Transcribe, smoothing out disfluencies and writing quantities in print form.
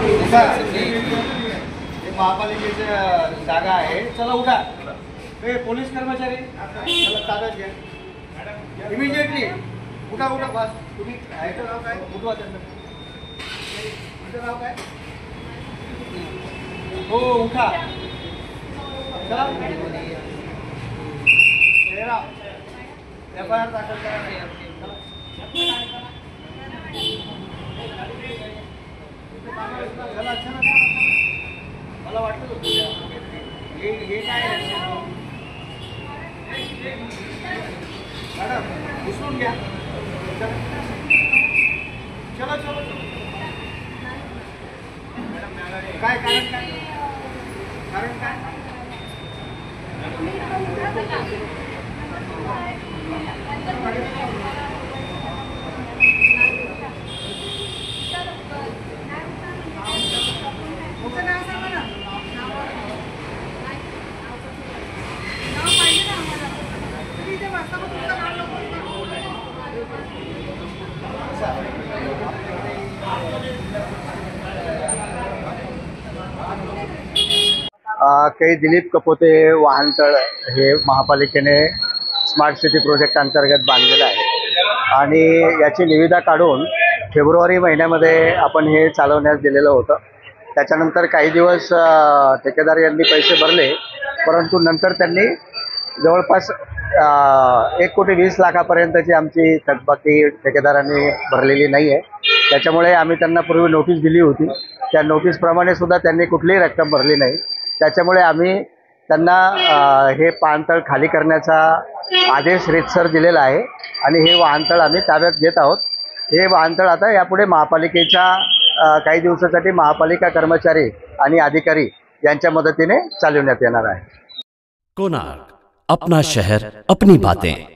उठा. हे महापालिकेची जागा आहे. चला उठा. हे पोलीस कर्मचारी चला ताब्यात घ्या इमिजिएटली. उठा उठा बस. तुम्ही ह्याचं नाव काय? उठवा त्यांना. तुमचं नाव काय? हो उठा. चला FIR दाखल करा. चला चला मला वाटतं हे काय मॅडम उचलून घ्या. चला चला काय कारण काय? कारण काय? काही दिलीप कपोते वाहनतळ हे महापालिकेने स्मार्ट सिटी प्रोजेक्ट अंतर्गत बांधलेलं आहे आणि याची निविदा काढून फेब्रुवारी महिन्यामध्ये आपण हे चालवण्यास दिलेलं होतं. त्याच्यानंतर काही दिवस ठेकेदार यांनी पैसे भरले, परंतु नंतर त्यांनी जवळपास 1,20,00,000 आमची थकबाकी ठेकेदारांनी भरलेली नाही आहे. त्याच्यामुळे आम्ही त्यांना पूर्वी नोटीस दिली होती. त्या नोटीसप्रमाणे सुद्धा त्यांनी कुठलीही रक्कम भरली नाही. त्याच्यामुळे आम्ही त्यांना हे वाहनतळ खाली करण्याचा आदेश रीतसर दिलेला आहे आणि हे वाहनतळ आम्ही ताब्यात घेत आहोत. हे वाहनतळ आता यापुढे महापालिकेच्या काही दिवसासाठी महापालिका कर्मचारी आणि अधिकारी यांच्या मदतीने चालवण्यात येणार आहे. कोणार्क, अपना शहर अपनी बातें.